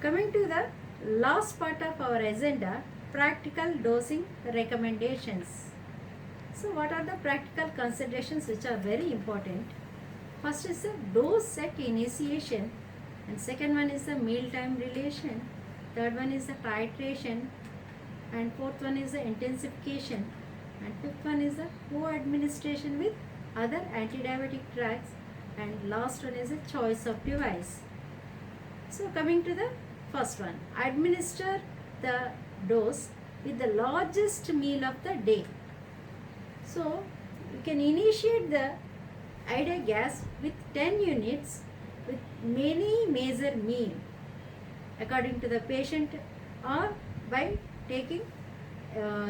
Coming to the last part of our agenda, practical dosing recommendations. So what are the practical considerations which are very important? First is the dose at initiation, and second one is the mealtime relation, third one is the titration, and fourth one is the intensification, and fifth one is the co-administration with other antidiabetic drugs, and last one is the choice of device. So coming to the first one, administer the dose with the largest meal of the day. So you can initiate the ida gas with 10 units with many major meal according to the patient, or by taking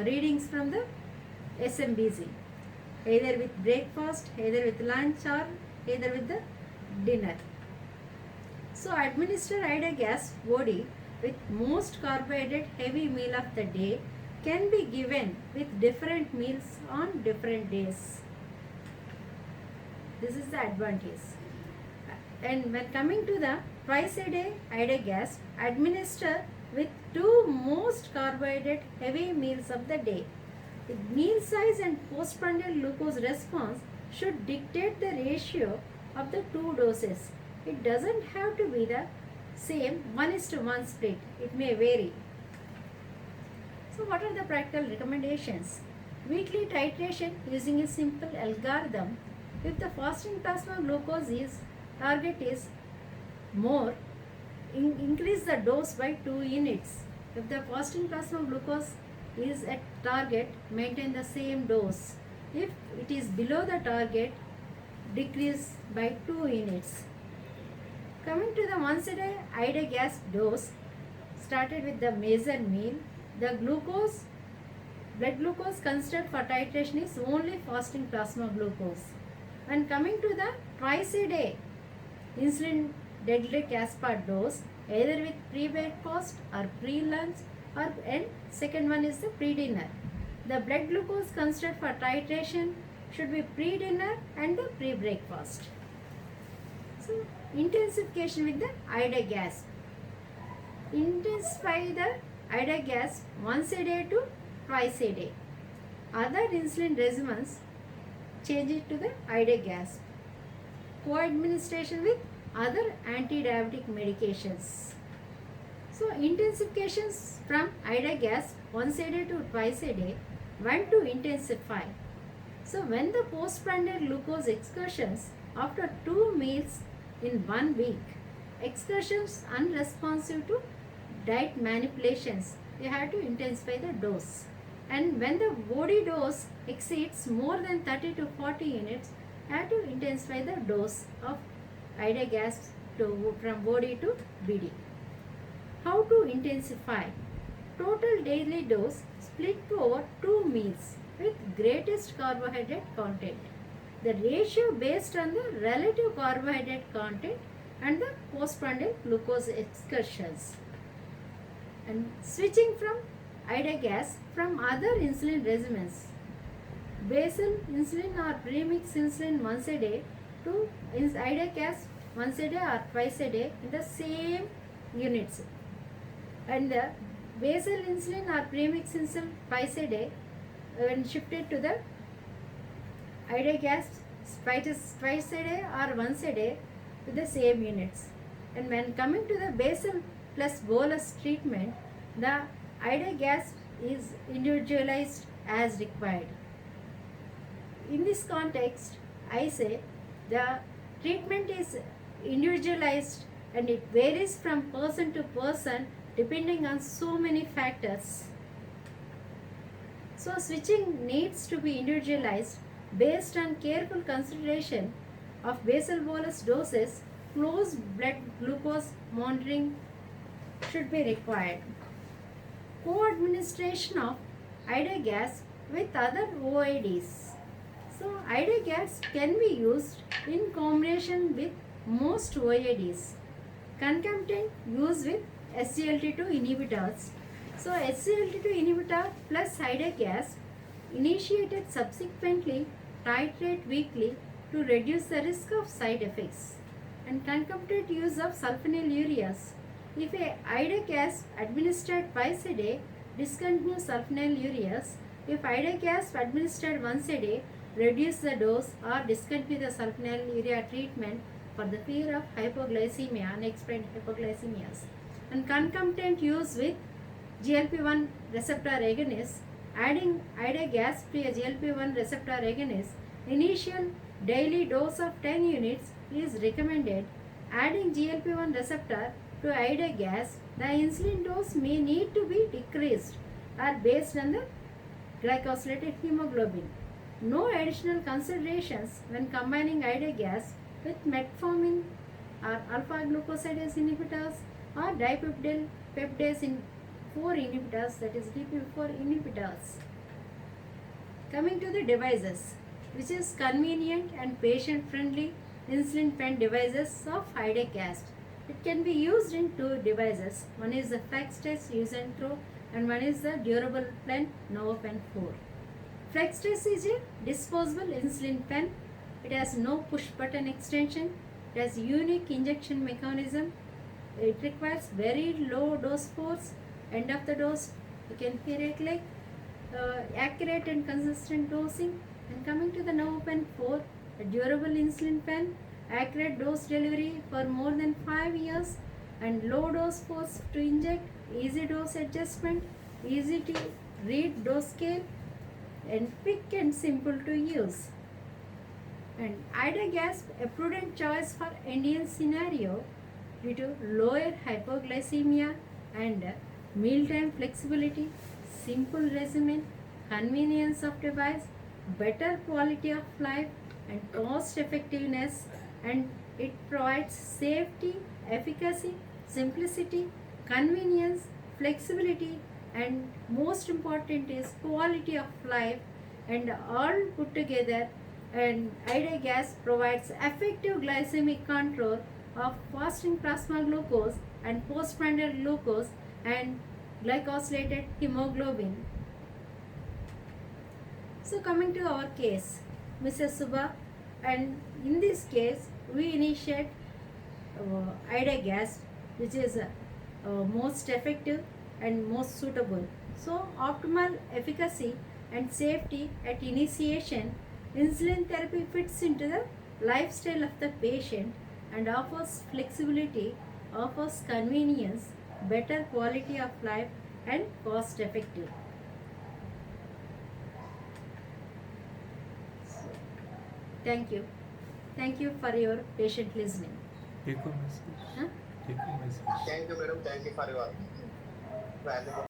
readings from the SMBC, either with breakfast, either with lunch, or either with the dinner. So administer ida gas OD with most carbohydrate heavy meal of the day can be given with different meals on different days. This is the advantage. And when coming to the twice a day ida gas, administer with two most carbohydrate heavy meals of the day. The meal size and postprandial glucose response should dictate the ratio of the two doses. It doesn't have to be the same 1:1 split. It may vary. So what are the practical recommendations? Weekly titration using a simple algorithm. If the fasting plasma glucose target is more, increase the dose by 2 units. If the fasting plasma glucose is at target, maintain the same dose. If it is below the target, decrease by 2 units. Coming to the once a day ida gas dose, started with the major meal. The blood glucose considered for titration is only fasting plasma glucose. And coming to the twice a day insulin Degludec Aspart dose, either with pre-breakfast or pre-lunch, and second one is the pre-dinner. The blood glucose considered for titration should be pre-dinner and the pre-breakfast. So intensification with the ida gas. Intensify the ida gas once a day to twice a day. Other insulin regimens, change it to the ida gas. Co-administration with other anti-diabetic medications. So intensifications from ida gas once a day to twice a day. When to intensify? So when the postprandial glucose excursions after 2 meals in 1 week, excursions unresponsive to diet manipulations, you have to intensify the dose. And when the body dose exceeds more than 30 to 40 units, you have to intensify the dose of ida gas from body to BD. How to intensify? Total daily dose split over 2 meals with greatest carbohydrate content. The ratio based on the relative carbohydrate content and the postprandial glucose excursions. And switching from ida gas from other insulin regimens, basal insulin or premix insulin once a day to ida gas once a day or twice a day in the same units, and the basal insulin or premix insulin twice a day when shifted to the ida gas twice a day or once a day with the same units. And when coming to the basal plus bolus treatment, the ida gas is individualized as required. In this context, I say the treatment is individualized and it varies from person to person depending on so many factors. So switching needs to be individualized based on careful consideration of basal bolus doses. Close blood glucose monitoring should be required. Co-administration of ida gas with other OIDs. So ida gas can be used in combination with most OIDs. Concomitant use with SGLT2 inhibitors. So SGLT2 inhibitor plus ida gas initiated subsequently titrate weekly to reduce the risk of side effects. And concomitant use of sulfonylureas If a iodogas administered twice a day, discontinue sulfonylureas. If iodogas administered once a day, reduce the dose or discontinue the sulfonylurea treatment for the fear of hypoglycemia, unexplained hypoglycemias. And concomitant use with GLP-1 receptor agonist, adding iodogas to a GLP-1 receptor agonist, initial daily dose of 10 units is recommended. Adding GLP-1 receptor to iodogas, the insulin dose may need to be decreased or based on the glycosylated hemoglobin. No additional considerations when combining iodogas with metformin or alpha glucosidase inhibitors or dipeptidyl peptidase 4 inhibitors, that is DP4 inhibitors. Coming to the devices, which is convenient and patient friendly insulin pen devices of iodogas. It can be used in two devices. One is the FlexTest use and throw, and one is the durable pen NovoPen 4. FlexTest is a disposable insulin pen. It has no push button extension. It has unique injection mechanism. It requires very low dose force. End of the dose, you can hear it like accurate and consistent dosing. And coming to the NovoPen 4, a durable insulin pen, accurate dose delivery for more than 5 years, and low dose force to inject, easy dose adjustment, easy to read dose scale, and quick and simple to use. And iodogas, a prudent choice for Indian scenario due to lower hypoglycemia and mealtime flexibility, simple regimen, convenience of device, better quality of life, and cost effectiveness, and it provides safety, efficacy, simplicity, convenience, flexibility, and most important is quality of life, and all put together. And iodogas provides effective glycemic control of fasting plasma glucose and postprandial glucose and glycosylated hemoglobin. So coming to our case, Mrs. Subha, and in this case we initiate iodogas, which is most effective and most suitable. So optimal efficacy and safety at initiation, insulin therapy fits into the lifestyle of the patient and offers flexibility, offers convenience, better quality of life, and cost effective. Thank you. Thank you for your patient listening. Take a message. Huh? Take a message. Thank you, madam. Thank you for your valuable